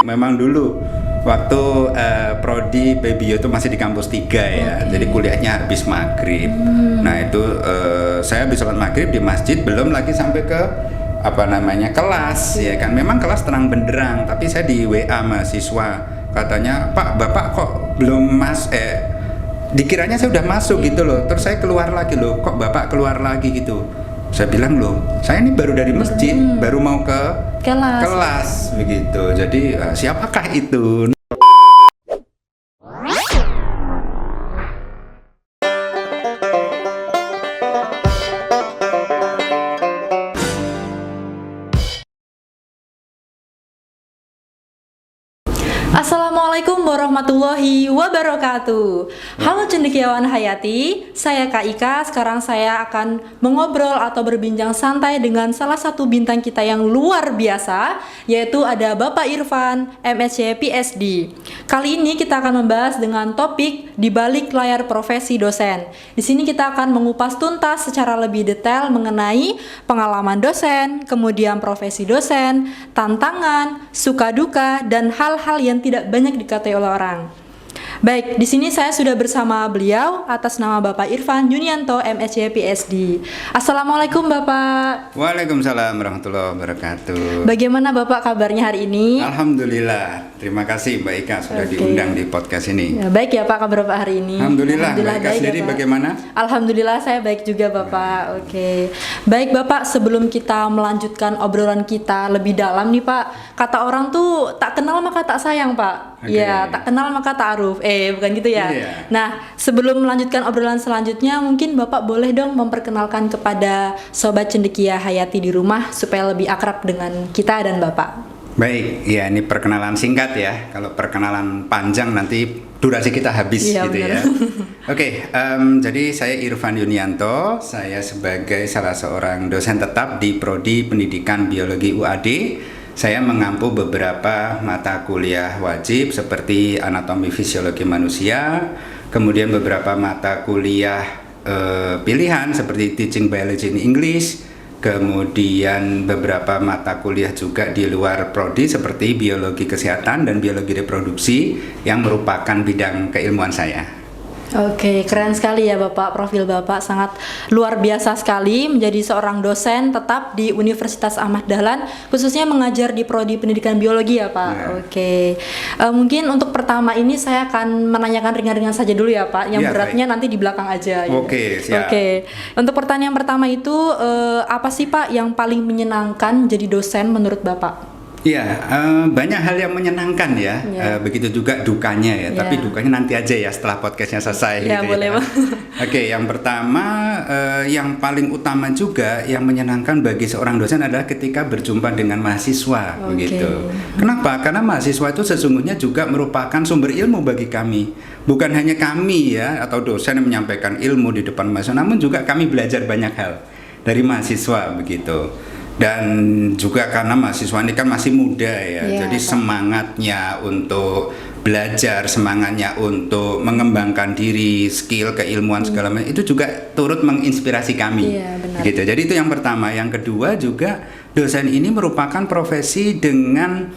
Memang dulu waktu prodi PBio itu masih di kampus 3 ya. Jadi kuliahnya habis maghrib. Nah itu saya habis sholat maghrib di masjid, belum lagi sampai ke kelas ya kan. Memang kelas terang benderang, tapi saya di WA mahasiswa, katanya Pak Bapak kok belum dikiranya saya udah masuk gitu loh. Terus saya keluar lagi loh, kok Bapak keluar lagi gitu. Saya bilang loh, saya ini baru dari masjid, baru mau ke kelas begitu. Jadi siapakah itu? Assalamualaikum warahmatullahi wabarakatuh. Halo cendekiawan hayati, saya Kak Ika. Sekarang saya akan mengobrol atau berbincang santai dengan salah satu bintang kita yang luar biasa, yaitu ada Bapak Irfan, MSc PSD. Kali ini kita akan membahas dengan topik di balik layar profesi dosen. Di sini kita akan mengupas tuntas secara lebih detail mengenai pengalaman dosen, kemudian profesi dosen, tantangan, suka duka, dan hal-hal yang tidak banyak diketahui oleh orang. Baik, di sini saya sudah bersama beliau atas nama Bapak Irfan Yunianto, MSc PSD. Assalamualaikum Bapak. Waalaikumsalam warahmatullahi wabarakatuh. Bagaimana Bapak kabarnya hari ini? Alhamdulillah, terima kasih Mbak Ika sudah diundang di podcast ini. Ya, baik ya Pak, kabar Bapak hari ini? Alhamdulillah Mbak Ika baik sendiri ya, bagaimana? Alhamdulillah saya baik juga Bapak. Oke. Baik Bapak, sebelum kita melanjutkan obrolan kita lebih dalam nih Pak, kata orang tuh tak kenal maka tak sayang Pak. Iya, tak kenal maka ta'aruf. Bukan gitu ya. Nah, sebelum melanjutkan obrolan selanjutnya, mungkin Bapak boleh dong memperkenalkan kepada Sobat Cendekia Hayati di rumah supaya lebih akrab dengan kita dan Bapak. Baik, ya ini perkenalan singkat ya. Kalau perkenalan panjang nanti durasi kita habis gitu ya. Oke, jadi saya Irfan Yunianto. Saya sebagai salah seorang dosen tetap di Prodi Pendidikan Biologi UAD. Saya mengampu beberapa mata kuliah wajib seperti anatomi fisiologi manusia, kemudian beberapa mata kuliah pilihan seperti teaching biology in English, kemudian beberapa mata kuliah juga di luar prodi seperti biologi kesehatan dan biologi reproduksi yang merupakan bidang keilmuan saya. Oke, keren sekali ya Bapak, profil Bapak sangat luar biasa sekali menjadi seorang dosen tetap di Universitas Ahmad Dahlan, khususnya mengajar di Prodi Pendidikan Biologi ya Pak. Ya. Oke, mungkin untuk pertama ini saya akan menanyakan ringan-ringan saja dulu ya Pak, yang beratnya nanti di belakang aja. Oke, siap. Oke, untuk pertanyaan pertama itu apa sih Pak yang paling menyenangkan jadi dosen menurut Bapak? Ya, banyak hal yang menyenangkan ya, begitu juga dukanya ya. Tapi dukanya nanti aja ya setelah podcastnya selesai. Ya, gitu boleh ya. Oke, yang pertama, yang paling utama juga yang menyenangkan bagi seorang dosen adalah ketika berjumpa dengan mahasiswa, begitu. Kenapa? Karena mahasiswa itu sesungguhnya juga merupakan sumber ilmu bagi kami. Bukan hanya kami ya atau dosen yang menyampaikan ilmu di depan mahasiswa, namun juga kami belajar banyak hal dari mahasiswa, begitu. Dan juga karena mahasiswa ini kan masih muda ya, jadi semangatnya untuk belajar, semangatnya untuk mengembangkan diri, skill, keilmuan segala macam itu juga turut menginspirasi kami. Gitu. Jadi itu yang pertama. Yang kedua juga dosen ini merupakan profesi dengan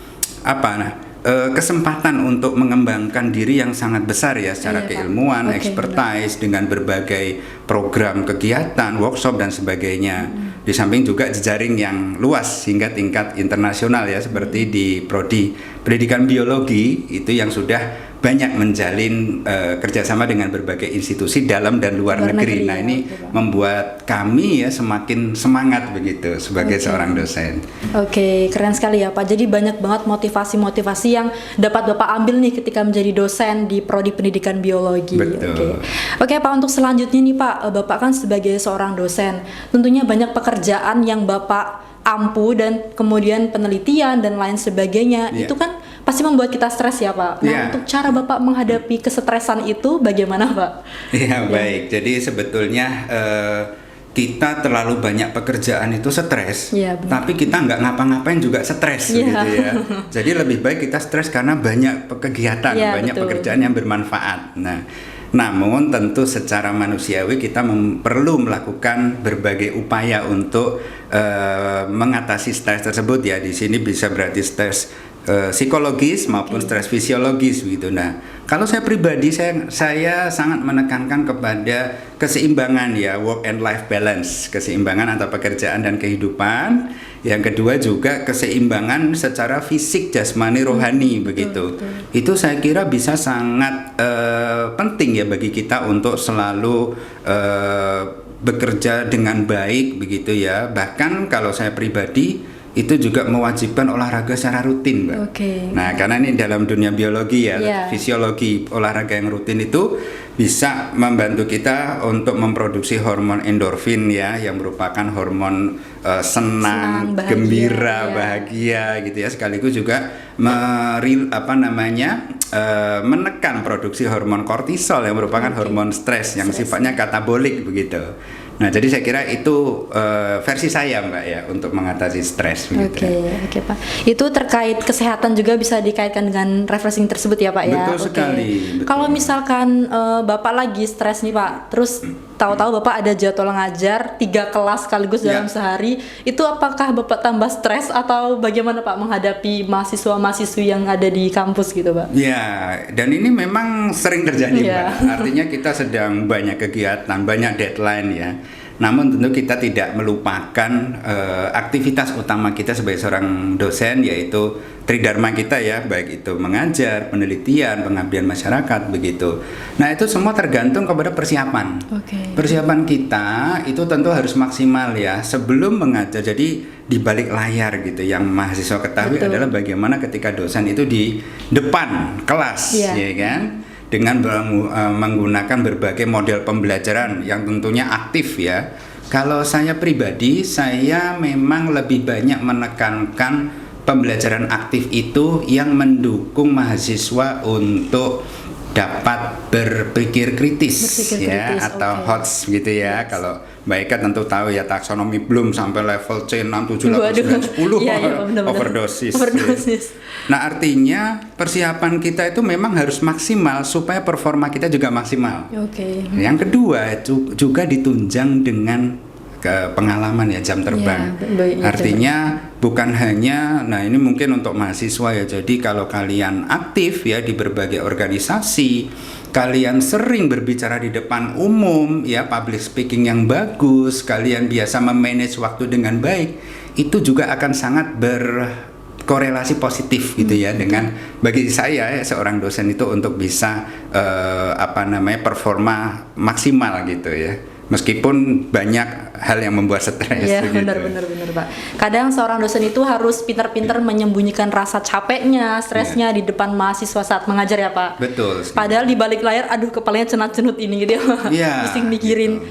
kesempatan untuk mengembangkan diri yang sangat besar ya secara keilmuan, expertise dengan berbagai program kegiatan, workshop dan sebagainya. Di samping juga jejaring yang luas hingga tingkat internasional ya seperti di Prodi Pendidikan Biologi itu yang sudah banyak menjalin kerjasama dengan berbagai institusi dalam dan luar negeri. Nah ini membuat kami ya semakin semangat begitu sebagai seorang dosen. Oke, keren sekali ya Pak. Jadi banyak banget motivasi-motivasi yang dapat Bapak ambil nih ketika menjadi dosen di Prodi Pendidikan Biologi. Betul. Oke Pak, untuk selanjutnya nih Pak, Bapak kan sebagai seorang dosen, tentunya banyak pekerjaan yang Bapak ampu dan kemudian penelitian dan lain sebagainya. Itu kan pasti membuat kita stres ya Pak. Nah untuk cara Bapak menghadapi kesetresan itu bagaimana Pak? Baik. Jadi sebetulnya kita terlalu banyak pekerjaan itu stres, tapi kita nggak ngapa-ngapain juga stres gitu ya. Jadi lebih baik kita stres karena banyak kegiatan, banyak pekerjaan yang bermanfaat. Namun tentu secara manusiawi kita perlu melakukan berbagai upaya untuk mengatasi stres tersebut ya. Di sini bisa berarti stres psikologis maupun stres fisiologis begitu. Nah, kalau saya pribadi saya sangat menekankan kepada keseimbangan ya, work and life balance, keseimbangan antara pekerjaan dan kehidupan. Yang kedua juga keseimbangan secara fisik, jasmani, rohani begitu. Itu saya kira bisa sangat penting ya bagi kita untuk selalu bekerja dengan baik begitu ya. Bahkan kalau saya pribadi itu juga mewajibkan olahraga secara rutin, Mbak. Nah, karena ini dalam dunia biologi ya, fisiologi, olahraga yang rutin itu bisa membantu kita untuk memproduksi hormon endorfin ya, yang merupakan hormon senang, bahagia, gembira, bahagia gitu ya. Sekaligus juga menekan produksi hormon kortisol yang merupakan hormon stres yang sifatnya katabolik begitu. Nah, jadi saya kira itu versi saya, Mbak ya, untuk mengatasi stres. Oke, Pak. Itu terkait kesehatan juga bisa dikaitkan dengan refreshing tersebut ya, Pak ya. Betul sekali. Betul. Kalau misalkan Bapak lagi stres nih, Pak, terus tahu-tahu Bapak ada jadwal ngajar 3 kelas sekaligus dalam sehari, itu apakah Bapak tambah stres atau bagaimana Pak menghadapi mahasiswa-mahasiswi yang ada di kampus gitu, Pak? Ya, dan ini memang sering terjadi, Mbak. Artinya kita sedang banyak kegiatan, banyak deadline ya. Namun tentu kita tidak melupakan aktivitas utama kita sebagai seorang dosen, yaitu tridharma kita ya, baik itu mengajar, penelitian, pengabdian masyarakat begitu. Nah, itu semua tergantung kepada persiapan. Persiapan kita itu tentu harus maksimal ya sebelum mengajar. Jadi di balik layar gitu, yang mahasiswa ketahui adalah bagaimana ketika dosen itu di depan kelas, ya kan? Dengan menggunakan berbagai model pembelajaran yang tentunya aktif ya. Kalau saya pribadi, saya memang lebih banyak menekankan pembelajaran aktif itu yang mendukung mahasiswa untuk dapat berpikir kritis atau HOTS gitu ya. Kalau Mbak Eka tentu tahu ya, taksonomi Bloom sampai level C6, 7, 8, 9, 10 overdosis. Nah, artinya persiapan kita itu memang harus maksimal supaya performa kita juga maksimal. Yang kedua juga ditunjang dengan pengalaman ya, jam terbang. Artinya bukan hanya, nah ini mungkin untuk mahasiswa ya, jadi kalau kalian aktif ya di berbagai organisasi, kalian sering berbicara di depan umum ya, public speaking yang bagus, kalian biasa memanage waktu dengan baik, itu juga akan sangat berkorelasi positif gitu ya dengan, bagi saya ya, seorang dosen itu untuk bisa performa maksimal gitu ya. Meskipun banyak hal yang membuat stres. Iya, benar Pak. Kadang seorang dosen itu harus pintar-pintar menyembunyikan rasa capeknya, stresnya di depan mahasiswa saat mengajar ya Pak. Betul. Padahal di balik layar, aduh kepalanya cenut-cenut ini gitu ya. Mesti mikirin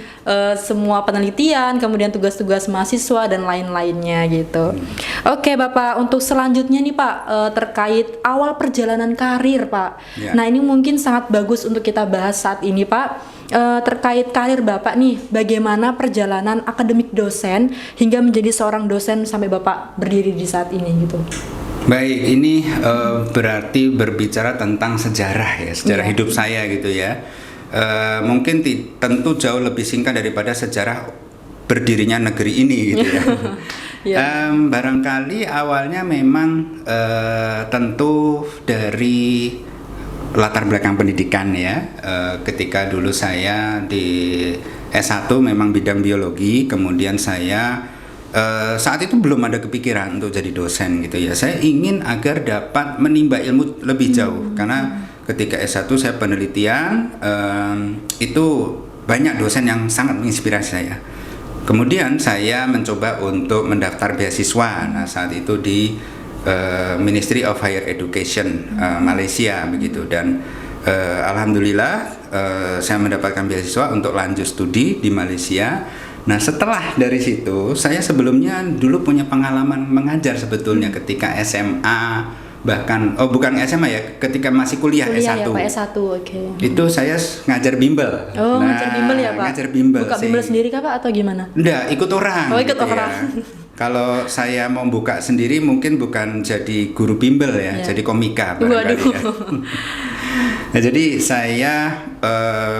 semua penelitian, kemudian tugas-tugas mahasiswa dan lain-lainnya gitu. Oke Bapak, untuk selanjutnya nih Pak, terkait awal perjalanan karir Pak. Nah ini mungkin sangat bagus untuk kita bahas saat ini Pak. Terkait karir Bapak nih, bagaimana perjalanan akademik dosen hingga menjadi seorang dosen sampai Bapak berdiri di saat ini gitu. Baik, ini berarti berbicara tentang sejarah ya, sejarah hidup saya gitu ya. Mungkin tentu jauh lebih singkat daripada sejarah berdirinya negeri ini gitu ya. Barangkali awalnya memang tentu dari latar belakang pendidikan ya. Ketika dulu saya di S1 memang bidang biologi, kemudian saya saat itu belum ada kepikiran untuk jadi dosen gitu ya. Saya ingin agar dapat menimba ilmu lebih jauh, karena ketika S1 saya penelitian, itu banyak dosen yang sangat menginspirasi saya. Kemudian saya mencoba untuk mendaftar beasiswa. Nah, saat itu di Ministry of Higher Education Malaysia begitu, dan alhamdulillah saya mendapatkan beasiswa untuk lanjut studi di Malaysia. Nah, setelah dari situ saya sebelumnya dulu punya pengalaman mengajar sebetulnya ketika SMA, bahkan bukan SMA ya, ketika masih kuliah S1. Ya, Pak, S1, oke. Itu saya ngajar bimbel. Ngajar bimbel ya, Pak. Ngajar bimbel. Buka bimbel sendiri kah, Pak, atau gimana? Enggak, ikut orang. Ikut orang. Ya. Kalau saya mau buka sendiri mungkin bukan jadi guru bimbel ya, jadi komika barangkali ya. Nah, jadi saya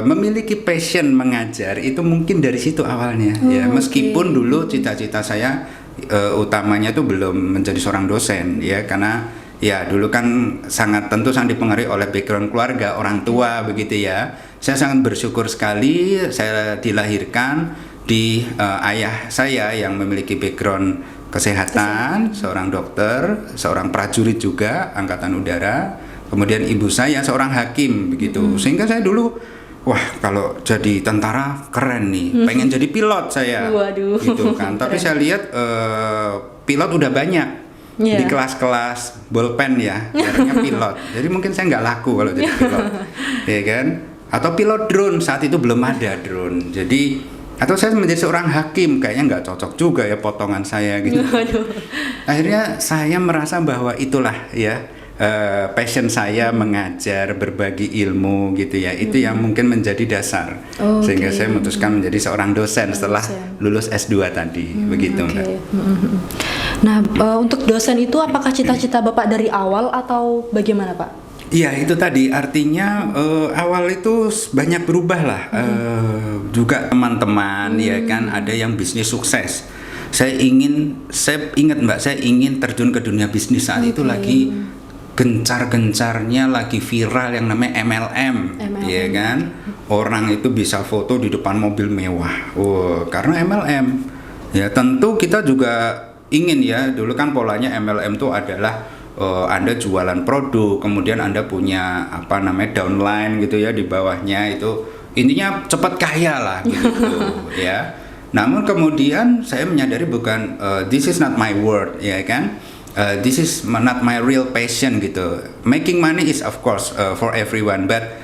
memiliki passion mengajar itu mungkin dari situ awalnya ya, meskipun dulu cita-cita saya utamanya itu belum menjadi seorang dosen ya, karena ya dulu kan tentu sangat dipengaruhi oleh background keluarga, orang tua begitu ya. Saya sangat bersyukur sekali saya dilahirkan di ayah saya yang memiliki background kesehatan, seorang dokter, seorang prajurit juga angkatan udara. Kemudian ibu saya seorang hakim begitu. Sehingga saya dulu wah, kalau jadi tentara keren nih, pengen jadi pilot saya. Waduh. Gitu kan. Tapi saya lihat pilot udah banyak di kelas-kelas bolpen ya, caranya pilot. Jadi mungkin saya nggak laku kalau jadi pilot, ya kan? Atau pilot drone, saat itu belum ada drone. Jadi atau saya menjadi seorang hakim, kayaknya nggak cocok juga ya potongan saya gitu. Akhirnya saya merasa bahwa itulah ya passion saya mengajar, berbagi ilmu gitu ya. Itu yang mungkin menjadi dasar sehingga saya memutuskan menjadi seorang dosen setelah lulus S2 tadi begitu. Mbak. Nah, untuk dosen itu apakah cita-cita Bapak dari awal atau bagaimana, Pak? Iya, itu tadi artinya awal itu banyak berubah lah. Juga teman-teman ya kan, ada yang bisnis sukses. Saya ingat Mbak, saya ingin terjun ke dunia bisnis saat itu lagi gencar-gencarnya, lagi viral yang namanya MLM. Ya kan. Orang itu bisa foto di depan mobil mewah. Karena MLM. Ya, tentu kita juga ingin ya, dulu kan polanya MLM itu adalah Anda jualan produk, kemudian Anda punya downline gitu ya di bawahnya, itu intinya cepat kaya lah gitu ya. Namun kemudian saya menyadari bukan this is not my world ya kan. This is not my real passion gitu. Making money is of course for everyone, but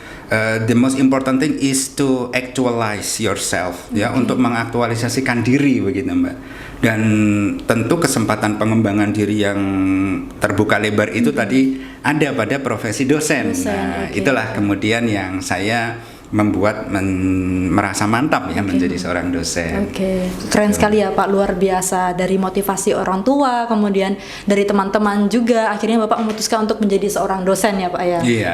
the most important thing is to actualize yourself ya, untuk mengaktualisasikan diri begitu Mbak. Dan tentu kesempatan pengembangan diri yang terbuka lebar itu tadi ada pada profesi dosen. Nah, itulah kemudian yang saya membuat merasa mantap ya menjadi seorang dosen. Keren sekali ya Pak, luar biasa. Dari motivasi orang tua, kemudian dari teman-teman juga, akhirnya Bapak memutuskan untuk menjadi seorang dosen ya Pak ya. Iya.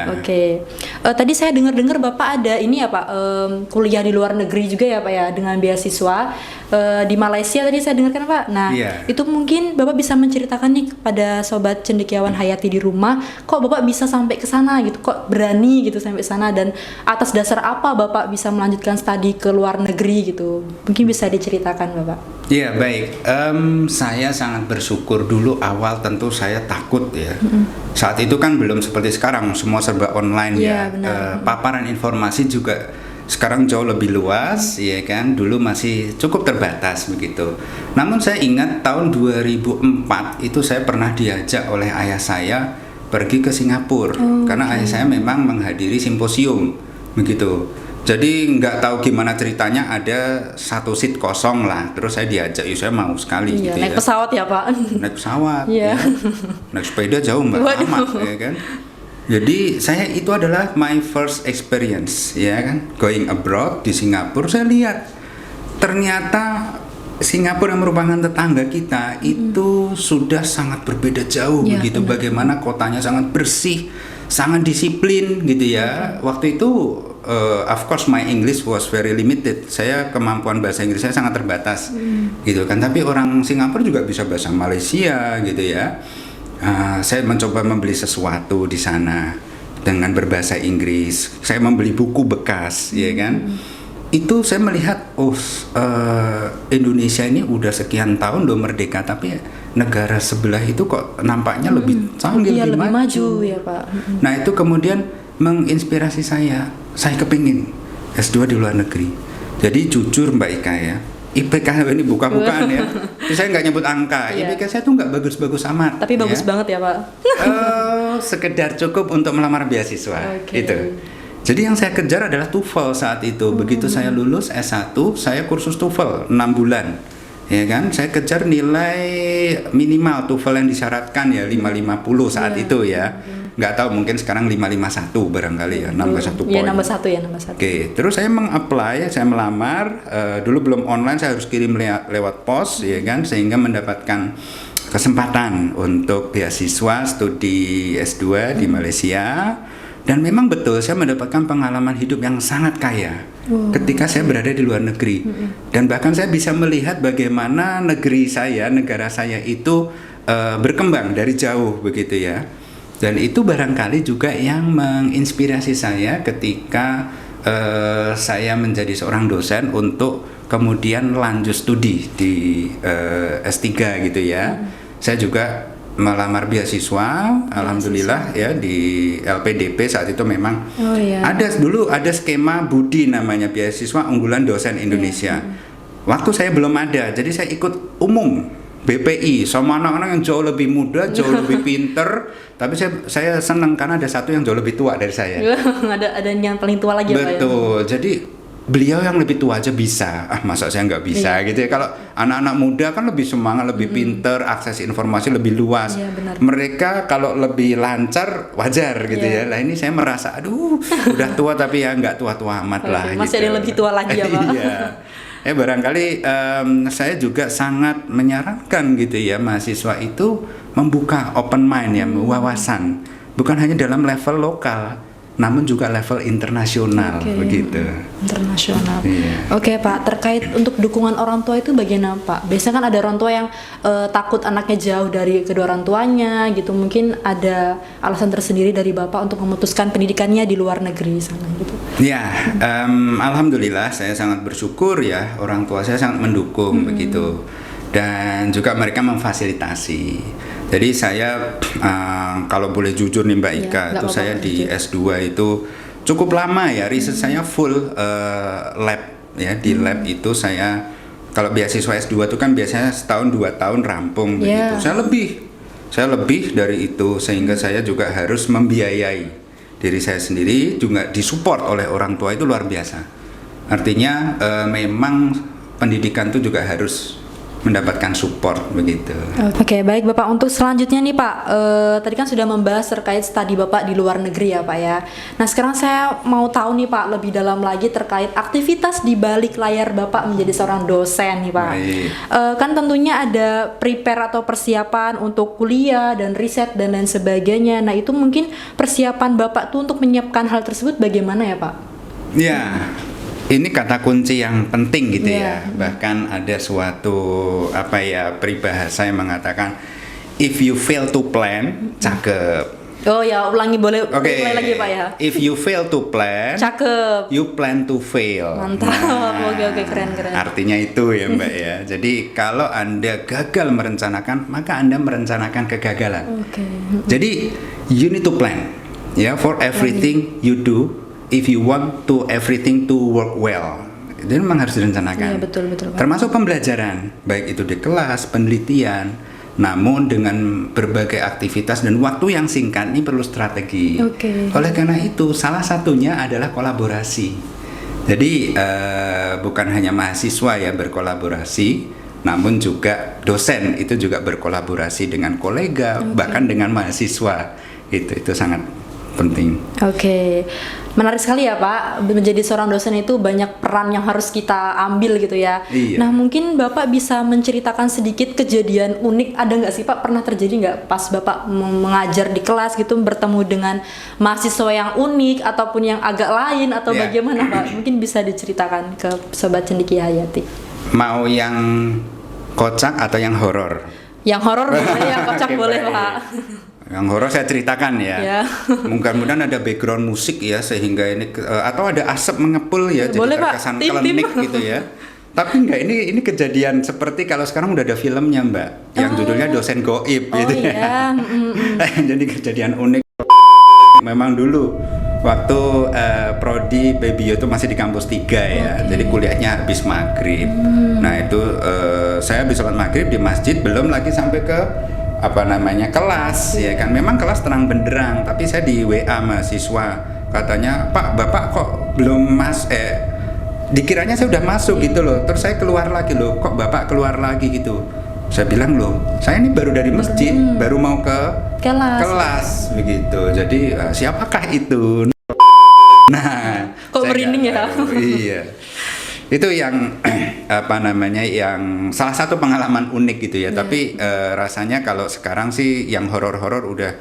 Tadi saya dengar Bapak ada ini ya Pak, kuliah di luar negeri juga ya Pak ya, dengan beasiswa di Malaysia tadi saya dengarkan Pak. Nah, itu mungkin Bapak bisa menceritakan nih kepada sobat cendekiawan Hayati di rumah, kok Bapak bisa sampai ke sana gitu, kok berani gitu sampai sana, dan atas dasar apa Bapak bisa melanjutkan studi ke luar negeri gitu? Mungkin bisa diceritakan Bapak. Iya, baik. Saya sangat bersyukur. Dulu awal tentu saya takut ya. Saat itu kan belum seperti sekarang, semua serba online ya. Paparan informasi juga sekarang jauh lebih luas ya kan. Dulu masih cukup terbatas begitu. Namun saya ingat tahun 2004 itu saya pernah diajak oleh ayah saya pergi ke Singapura karena ayah saya memang menghadiri simposium begitu. Jadi nggak tahu gimana ceritanya, ada satu seat kosong lah, terus saya diajak, saya mau sekali gitu naik pesawat ya Pak? Naik pesawat ya. Naik sepeda jauh Mbak, lama ya kan. Jadi saya itu adalah my first experience ya kan, going abroad di Singapura. Saya lihat ternyata Singapura yang merupakan tetangga kita itu sudah sangat berbeda jauh begitu. Bagaimana kotanya sangat bersih, sangat disiplin gitu ya. Waktu itu of course my English was very limited. Saya kemampuan bahasa Inggris saya sangat terbatas gitu kan. Tapi orang Singapura juga bisa bahasa Malaysia gitu ya. Saya mencoba membeli sesuatu di sana dengan berbahasa Inggris. Saya membeli buku bekas ya kan. Itu saya melihat Indonesia ini udah sekian tahun loh merdeka, tapi negara sebelah itu kok nampaknya lebih canggih, lebih maju ya Pak. Nah itu kemudian menginspirasi saya kepingin S2 di luar negeri. Jadi jujur Mbak Ika ya, IPK ini buka-bukaan ya. Saya nggak nyebut angka, IPK saya tuh nggak bagus-bagus amat. Tapi bagus banget ya Pak. Sekedar cukup untuk melamar beasiswa itu. Jadi yang saya kejar adalah TOEFL saat itu. Begitu saya lulus S1, saya kursus TOEFL 6 bulan. Ya kan? Saya kejar nilai minimal TOEFL yang disyaratkan ya 550 saat itu ya. Nggak tahu, mungkin sekarang 551 barangkali ya, nambah 1 poin. Nambah 1. Terus saya meng-apply, saya melamar. Dulu belum online, saya harus kirim lewat pos ya kan, sehingga mendapatkan kesempatan untuk beasiswa studi S2 di Malaysia. Dan memang betul saya mendapatkan pengalaman hidup yang sangat kaya ketika saya berada di luar negeri. Dan bahkan saya bisa melihat bagaimana negara saya itu berkembang dari jauh begitu ya. Dan itu barangkali juga yang menginspirasi saya ketika saya menjadi seorang dosen untuk kemudian lanjut studi di S3 gitu ya. Saya juga melamar beasiswa, alhamdulillah ya di LPDP saat itu memang ada skema BUDI namanya, beasiswa unggulan dosen Indonesia. Waktu saya belum ada, jadi saya ikut umum BPI sama anak-anak yang jauh lebih muda, jauh lebih pinter. Tapi saya senang karena ada satu yang jauh lebih tua dari saya. ada yang paling tua lagi. Betul. Jadi beliau yang lebih tua aja bisa. Masa saya nggak bisa gitu ya. Kalau anak-anak muda kan lebih semangat, lebih pinter, akses informasi lebih luas. Mereka kalau lebih lancar wajar gitu ya. Lah ini saya merasa aduh udah tua tapi ya nggak tua-tua amat lah. Masih gitu. ada yang lebih tua lagi ya Pak. Iya. Barangkali saya juga sangat menyarankan gitu ya, mahasiswa itu membuka open mind ya, wawasan, bukan hanya dalam level lokal, namun juga level internasional begitu. Internasional. Oke Pak, terkait untuk dukungan orang tua itu bagaimana Pak? Biasanya kan ada orang tua yang takut anaknya jauh dari kedua orang tuanya gitu, mungkin ada alasan tersendiri dari Bapak untuk memutuskan pendidikannya di luar negeri sana gitu. Ya, alhamdulillah saya sangat bersyukur ya, orang tua saya sangat mendukung begitu, dan juga mereka memfasilitasi. Jadi saya kalau boleh jujur nih Mbak Ika, itu saya di S2 itu cukup lama ya, riset saya full lab ya, di lab itu saya kalau beasiswa S2 itu kan biasanya setahun 2 tahun rampung begitu. Saya lebih dari itu, sehingga saya juga harus membiayai diri saya sendiri, juga disupport oleh orang tua, itu luar biasa. Artinya memang pendidikan itu juga harus mendapatkan support begitu. Oke, baik Bapak. Untuk selanjutnya nih Pak, tadi kan sudah membahas terkait studi Bapak di luar negeri ya Pak ya. Nah sekarang saya mau tahu nih Pak lebih dalam lagi terkait aktivitas di balik layar Bapak menjadi seorang dosen nih Pak. Kan tentunya ada prepare atau persiapan untuk kuliah dan riset dan lain sebagainya. Nah itu mungkin persiapan Bapak tuh untuk menyiapkan hal tersebut bagaimana ya Pak? Ya. Ini kata kunci yang penting gitu ya. Bahkan ada suatu peribahasa yang mengatakan if you fail to plan, cakep. Oh ya, ulangi boleh ulangi lagi Pak ya. If you fail to plan, cakep. You plan to fail. Mantap. Oke, keren. Artinya itu ya Mbak ya. Jadi kalau Anda gagal merencanakan, maka Anda merencanakan kegagalan. Jadi you need to plan ya, for everything you do. If you want to everything to work well, itu memang harus direncanakan. Iya, betul, Pak. Termasuk pembelajaran, baik itu di kelas, penelitian, namun dengan berbagai aktivitas dan waktu yang singkat, ini perlu strategi. Oleh karena itu, salah satunya adalah kolaborasi. Jadi bukan hanya mahasiswa ya berkolaborasi, namun juga dosen itu juga berkolaborasi dengan kolega, bahkan dengan mahasiswa. Itu sangat penting. Menarik sekali ya Pak, menjadi seorang dosen itu banyak peran yang harus kita ambil gitu ya. Nah mungkin Bapak bisa menceritakan sedikit kejadian unik, ada nggak sih Pak, pernah terjadi nggak pas Bapak mengajar di kelas gitu bertemu dengan mahasiswa yang unik ataupun yang agak lain atau bagaimana Pak? Mungkin bisa diceritakan ke Sobat Cendekia Hayati. Mau yang kocak atau yang horor? Yang horor boleh, yang kocak boleh Pak. Yang horor saya ceritakan ya. Mudah-mudahan ada background musik ya, sehingga ini atau ada asap mengepul ya, boleh, jadi terkesan klinik gitu ya. Tapi enggak, ini kejadian seperti kalau sekarang udah ada filmnya Mbak, yang judulnya Dosen Goib gitu ya. Jadi kejadian unik. Memang dulu waktu prodi Babyo itu masih di kampus 3 ya. Jadi kuliahnya habis maghrib. Nah itu saya habis sholat maghrib di masjid, belum lagi sampai ke kelas ya kan. Memang kelas terang benderang, tapi saya di WA mahasiswa, katanya Pak, Bapak kok belum dikiranya saya udah masuk gitu loh. Terus saya keluar lagi loh, kok Bapak keluar lagi gitu. Saya bilang loh, saya ini baru dari masjid, baru mau ke kelas begitu. Jadi siapakah itu? Nah, kok merinding ya? Iya. Itu yang yang salah satu pengalaman unik gitu ya. Tapi rasanya kalau sekarang sih yang horor-horor udah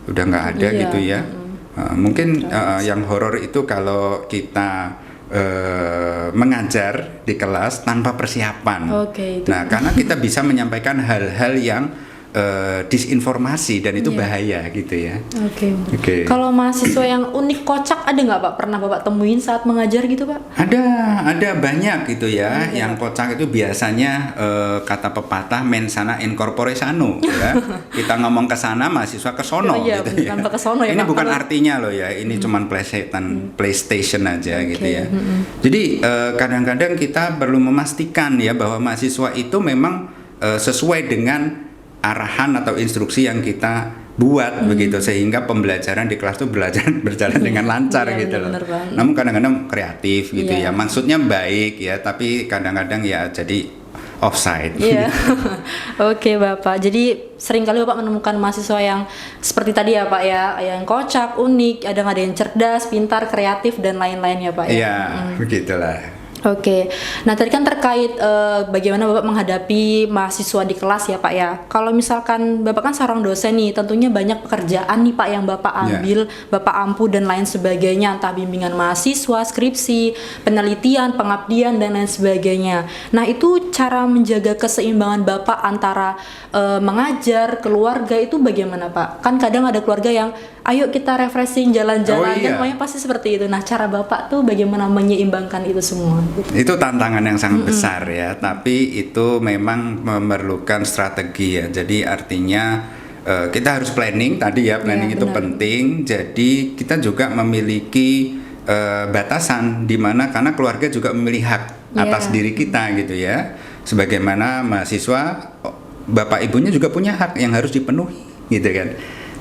nggak ada gitu ya. Mungkin yang horor itu kalau kita mengajar di kelas tanpa persiapan. Nah, karena kita bisa menyampaikan hal-hal yang disinformasi dan itu bahaya gitu ya. Oke. Kalau mahasiswa yang unik kocak ada nggak Pak? Pernah Bapak temuin saat mengajar gitu Pak? Ada banyak gitu ya. Yang kocak itu biasanya kata pepatah mensana in corpore sano ya. Kita ngomong ke sana mahasiswa ke sono gitu ya. Ini bukan artinya loh ya. Ini cuman PlayStation aja gitu ya. Jadi kadang-kadang kita perlu memastikan ya bahwa mahasiswa itu memang sesuai dengan arahan atau instruksi yang kita buat begitu, sehingga pembelajaran di kelas itu berjalan dengan lancar gitu loh. Namun kadang-kadang kreatif gitu ya, maksudnya baik ya, tapi kadang-kadang ya jadi offside. Oke Bapak, jadi seringkali Bapak menemukan mahasiswa yang seperti tadi ya Pak ya, yang kocak, unik, ada yang cerdas, pintar, kreatif dan lain-lain ya Pak ya. Iya, begitulah. Oke, nah tadi kan terkait bagaimana Bapak menghadapi mahasiswa di kelas ya Pak ya. Kalau misalkan Bapak kan seorang dosen nih, tentunya banyak pekerjaan nih Pak yang Bapak ambil, Bapak ampu dan lain sebagainya, entah bimbingan mahasiswa, skripsi, penelitian, pengabdian dan lain sebagainya. Nah itu cara menjaga keseimbangan Bapak antara mengajar, keluarga itu bagaimana Pak? Kan kadang ada keluarga yang ayo kita refreshing, jalan-jalan, kan pokoknya pasti seperti itu. Nah cara Bapak tuh bagaimana menyeimbangkan itu semua? Itu tantangan yang sangat besar ya, tapi itu memang memerlukan strategi ya. Jadi artinya kita harus planning tadi ya, planning itu penting. Jadi kita juga memiliki batasan di mana karena keluarga juga memiliki hak atas diri kita gitu ya. Sebagaimana mahasiswa, bapak ibunya juga punya hak yang harus dipenuhi gitu kan.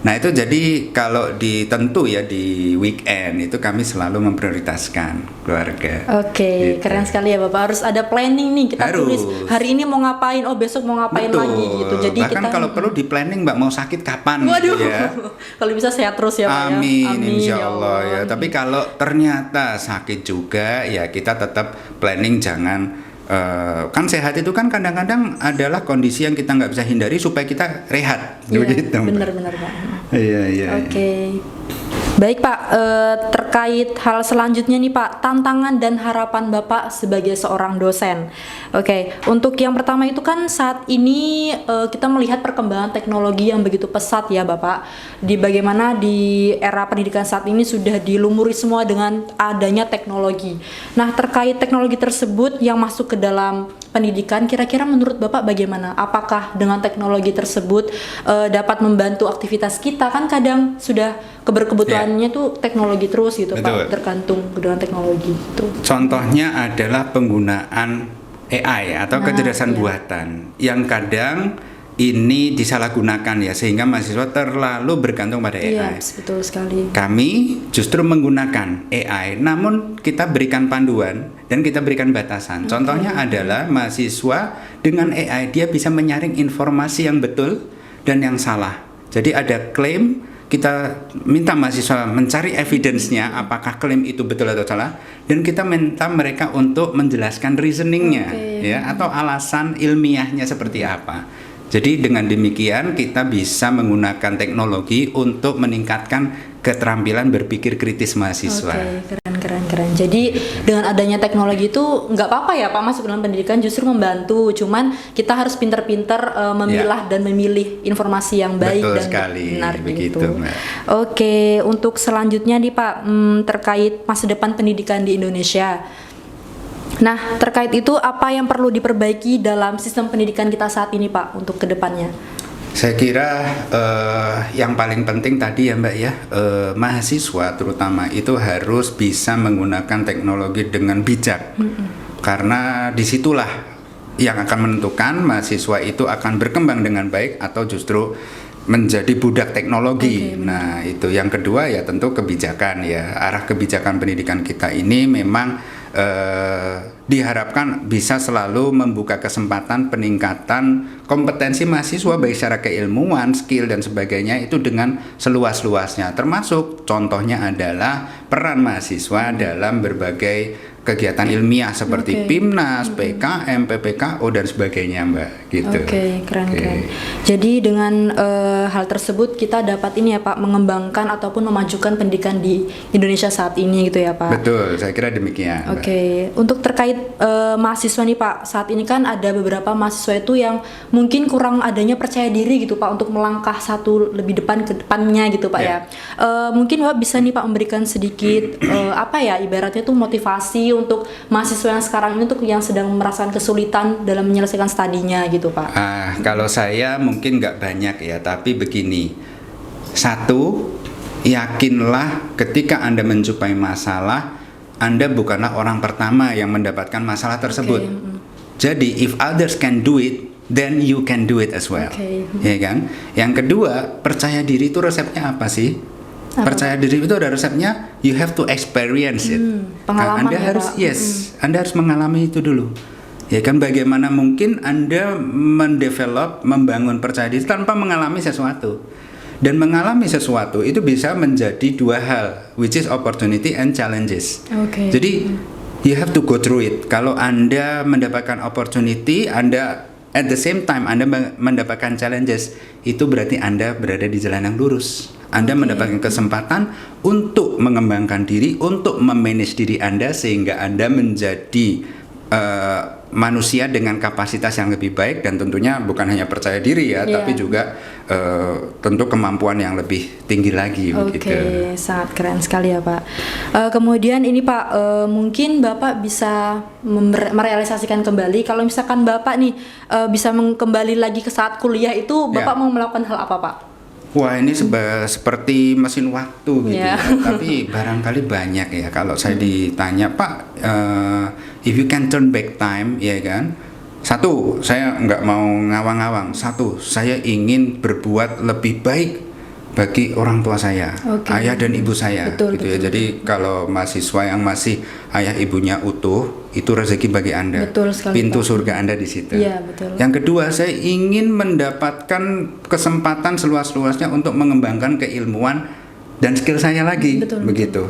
Nah itu jadi kalau ditentu ya di weekend itu kami selalu memprioritaskan keluarga. Oke, gitu. Keren sekali ya Bapak. Harus ada planning nih, kita tulis hari ini mau ngapain, oh besok mau ngapain lagi gitu. Jadi bahkan kalau perlu di planning Mbak mau sakit kapan. Waduh, gitu ya. Kalau bisa sehat terus ya Pak. Amin, insya Allah ya. Tapi kalau ternyata sakit juga ya kita tetap planning, jangan kan sehat itu kan kadang-kadang adalah kondisi yang kita nggak bisa hindari supaya kita rehat, begitu. Benar-benar Pak. Iya. Oke. Baik Pak, terkait hal selanjutnya nih Pak, tantangan dan harapan Bapak sebagai seorang dosen. Oke, untuk yang pertama itu kan saat ini kita melihat perkembangan teknologi yang begitu pesat ya Bapak. Bagaimana di era pendidikan saat ini sudah dilumuri semua dengan adanya teknologi. Nah, terkait teknologi tersebut yang masuk ke dalam pendidikan, kira-kira menurut Bapak bagaimana? Apakah dengan teknologi tersebut dapat membantu aktivitas kita? Kan kadang sudah keberkebutuhannya tuh teknologi terus gitu. Betul. Pak, tergantung dengan teknologi itu. Contohnya adalah penggunaan AI atau kecerdasan buatan yang kadang ini disalahgunakan ya, sehingga mahasiswa terlalu bergantung pada AI. Betul sekali. Kami justru menggunakan AI, namun kita berikan panduan dan kita berikan batasan. Contohnya adalah mahasiswa dengan AI dia bisa menyaring informasi yang betul dan yang salah. Jadi ada klaim, kita minta mahasiswa mencari evidence-nya apakah klaim itu betul atau salah, dan kita minta mereka untuk menjelaskan reasoningnya ya, atau alasan ilmiahnya seperti apa. Jadi dengan demikian kita bisa menggunakan teknologi untuk meningkatkan keterampilan berpikir kritis mahasiswa. Keren. Jadi dengan adanya teknologi itu nggak apa-apa ya Pak masuk dalam pendidikan, justru membantu. Cuman kita harus pintar-pintar memilah dan memilih informasi yang baik. Betul dan sekali, benar begitu. Oke, untuk selanjutnya nih Pak, terkait masa depan pendidikan di Indonesia. Nah, terkait itu apa yang perlu diperbaiki dalam sistem pendidikan kita saat ini Pak untuk kedepannya? Saya kira yang paling penting tadi ya Mbak ya, mahasiswa terutama itu harus bisa menggunakan teknologi dengan bijak. Karena disitulah yang akan menentukan mahasiswa itu akan berkembang dengan baik atau justru menjadi budak teknologi. Nah itu yang kedua ya tentu kebijakan ya, arah kebijakan pendidikan kita ini memang diharapkan bisa selalu membuka kesempatan peningkatan kompetensi mahasiswa baik secara keilmuan, skill dan sebagainya itu dengan seluas-luasnya, termasuk contohnya adalah peran mahasiswa dalam berbagai kegiatan ilmiah seperti Oke. PIMNAS, PKM, PPKO dan sebagainya, Mbak. Gitu. Oke, keren. Jadi dengan hal tersebut kita dapat ini ya Pak, mengembangkan ataupun memajukan pendidikan di Indonesia saat ini gitu ya Pak. Betul, saya kira demikian, Mbak. Oke, untuk terkait mahasiswa nih Pak, saat ini kan ada beberapa mahasiswa itu yang mungkin kurang adanya percaya diri gitu Pak untuk melangkah satu lebih depan ke depannya gitu Pak ya. Mungkin Bapak bisa nih Pak memberikan sedikit apa ya ibaratnya tuh motivasi untuk mahasiswa yang sekarang ini tuh yang sedang merasakan kesulitan dalam menyelesaikan studinya gitu Pak. Kalau saya mungkin nggak banyak ya, tapi begini. Satu, yakinlah ketika Anda menjumpai masalah, Anda bukanlah orang pertama yang mendapatkan masalah tersebut. Jadi, if others can do it, then you can do it as well. Ya kan? Yang kedua, percaya diri itu resepnya apa sih? Percaya diri itu ada resepnya, you have to experience it. Pengalaman Anda ya, harus Pak. Anda harus mengalami itu dulu. Ya kan, bagaimana mungkin Anda membangun percaya diri tanpa mengalami sesuatu. Dan mengalami sesuatu itu bisa menjadi dua hal, which is opportunity and challenges. Jadi you have to go through it. Kalau Anda mendapatkan opportunity, Anda at the same time Anda mendapatkan challenges, itu berarti Anda berada di jalan yang lurus. Anda mendapatkan kesempatan untuk mengembangkan diri, untuk memanage diri Anda sehingga Anda menjadi manusia dengan kapasitas yang lebih baik, dan tentunya bukan hanya percaya diri ya, tapi juga tentu kemampuan yang lebih tinggi lagi. Begitu. Sangat keren sekali ya Pak. Kemudian ini Pak, mungkin Bapak bisa merealisasikan kembali kalau misalkan Bapak nih bisa kembali lagi ke saat kuliah itu, Bapak mau melakukan hal apa Pak? Wah, ini seperti mesin waktu gitu ya. Tapi barangkali banyak ya. Kalau saya ditanya, Pak, if you can turn back time, ya kan? Satu, saya nggak mau ngawang-ngawang. Satu, saya ingin berbuat lebih baik bagi orang tua saya, ayah dan ibu saya, gitu ya. Jadi kalau mahasiswa yang masih ayah ibunya utuh, itu rezeki bagi Anda. Pintu surga Anda di situ. Yang kedua, saya ingin mendapatkan kesempatan seluas-luasnya untuk mengembangkan keilmuan dan skill saya lagi, begitu.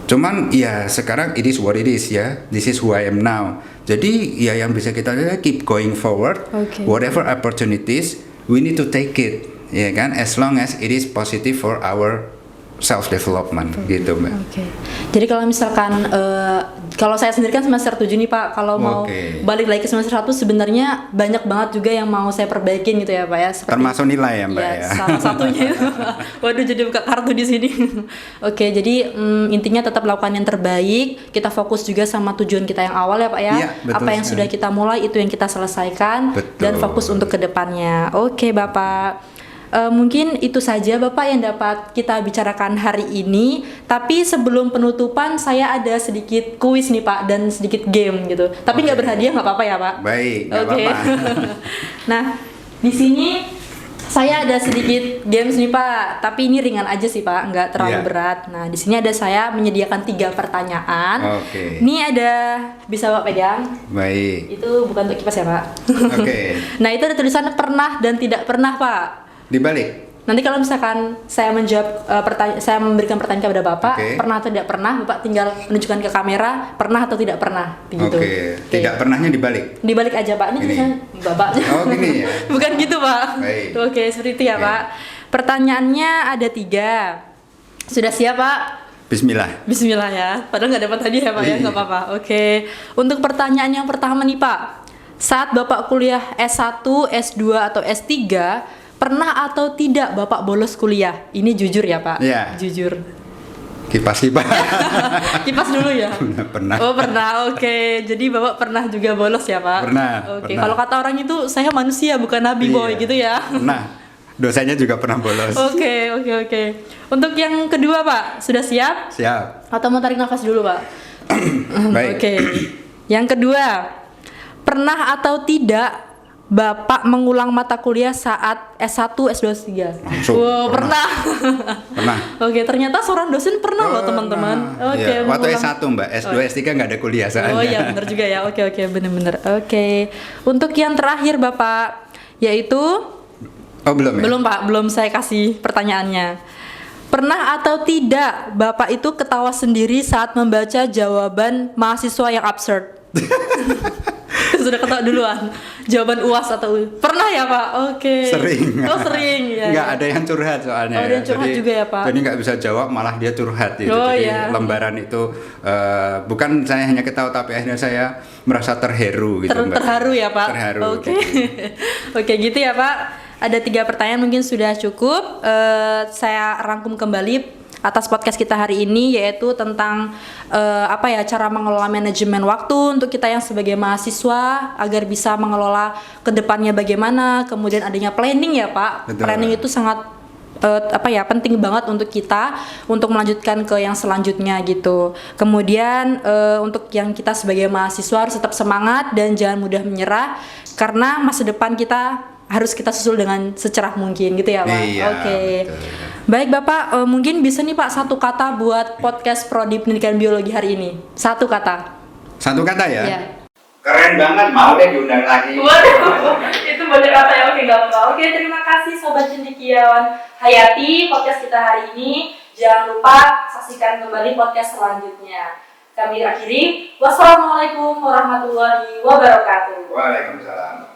Cuman ya sekarang it is what it is ya. This is who I am now. Jadi ya yang bisa kita lihat, keep going forward. Whatever opportunities, we need to take it. Ya kan, as long as it is positive for our self development, gitu Mbak. Jadi kalau misalkan kalau saya sendiri kan semester 7 nih Pak, kalau mau balik lagi ke semester 1 sebenarnya banyak banget juga yang mau saya perbaikin gitu ya Pak ya. Termasuk nilai ya Mbak ya. Salah satunya itu. Waduh, jadi buka kartu di sini. Jadi intinya tetap lakukan yang terbaik. Kita fokus juga sama tujuan kita yang awal ya Pak ya. Apa yang sudah kita mulai itu yang kita selesaikan dan fokus untuk kedepannya. Bapak. Mungkin itu saja Bapak yang dapat kita bicarakan hari ini. Tapi sebelum penutupan saya ada sedikit kuis nih Pak dan sedikit game gitu. Tapi nggak berhadiah, nggak apa-apa ya Pak? Baik, nggak apa-apa. Nah, di sini saya ada sedikit games nih Pak. Tapi ini ringan aja sih Pak, nggak terlalu berat. Nah, di sini ada saya menyediakan 3 pertanyaan. Ini ada, bisa Bapak pegang? Baik. Itu bukan untuk kipas ya Pak? Nah, itu ada tulisan pernah dan tidak pernah Pak. Dibalik. Nanti kalau misalkan saya menjawab saya memberikan pertanyaan kepada Bapak, pernah atau tidak pernah, Bapak tinggal menunjukkan ke kamera pernah atau tidak pernah, begitu. Tidak pernahnya dibalik. Dibalik aja Pak. Ini tulisan Bapak. Gini ya. Bukan gitu Pak. Seperti itu ya Pak. Pertanyaannya ada 3. Sudah siap Pak? Bismillah. Bismillah ya. Padahal nggak dapat tadi ya Pak ya, nggak apa-apa. Untuk pertanyaan yang pertama nih Pak, saat Bapak kuliah S1, S2 atau S3, pernah atau tidak Bapak bolos kuliah? Ini jujur ya Pak? Jujur. Kipas. Kipas dulu ya? Pernah. Pernah. Jadi Bapak pernah juga bolos ya Pak? Pernah. Kalau kata orang itu, saya manusia bukan nabi boy gitu ya? Pernah. Dosanya juga pernah bolos. Untuk yang kedua Pak, sudah siap? Siap. Atau mau tarik nafas dulu Pak? Baik. Yang kedua, pernah atau tidak Bapak mengulang mata kuliah saat S1, S2, S3? Pernah. Ternyata seorang dosen pernah loh teman-teman. Waktu S1 Mbak, S2, S3 nggak ada kuliah soalnya. Benar juga ya. Benar-benar. Untuk yang terakhir Bapak, yaitu belum ya? Belum Pak, belum saya kasih pertanyaannya. Pernah atau tidak Bapak itu ketawa sendiri saat membaca jawaban mahasiswa yang absurd? Sudah ketawa duluan. Jawaban UAS atau pernah ya Pak? Oke. Sering. Oh sering ya. Nggak ada yang curhat soalnya. Oh, ada yang curhat juga ya, Pak? Jadi nggak bisa jawab, malah dia curhat gitu. Oh, jadi ya. lembaran itu bukan saya hanya ketawa, tapi akhirnya saya merasa terharu gitu. Mbak. Terharu ya Pak? Terharu. Oke. Gitu. Oke gitu ya Pak. Ada 3 pertanyaan mungkin sudah cukup. Saya rangkum kembali atas podcast kita hari ini, yaitu tentang cara mengelola manajemen waktu untuk kita yang sebagai mahasiswa agar bisa mengelola kedepannya bagaimana. Kemudian adanya planning ya Pak. Betul. Planning itu sangat penting banget untuk kita untuk melanjutkan ke yang selanjutnya gitu. Kemudian untuk yang kita sebagai mahasiswa harus tetap semangat dan jangan mudah menyerah, karena masa depan kita harus kita susul dengan secerah mungkin gitu ya Pak. Iya, Oke. betul. Baik Bapak, mungkin bisa nih Pak satu kata buat podcast Prodi Pendidikan Biologi hari ini. Satu kata. Satu kata ya? Iya. Keren banget, mau deh diundang lagi. Waduh, itu banyak kata ya. Oke, nggak apa-apa. Oke, terima kasih Sobat Cendekiawan Hayati podcast kita hari ini. Jangan lupa saksikan kembali podcast selanjutnya. Kami akhiri. Wassalamualaikum warahmatullahi wabarakatuh. Waalaikumsalam.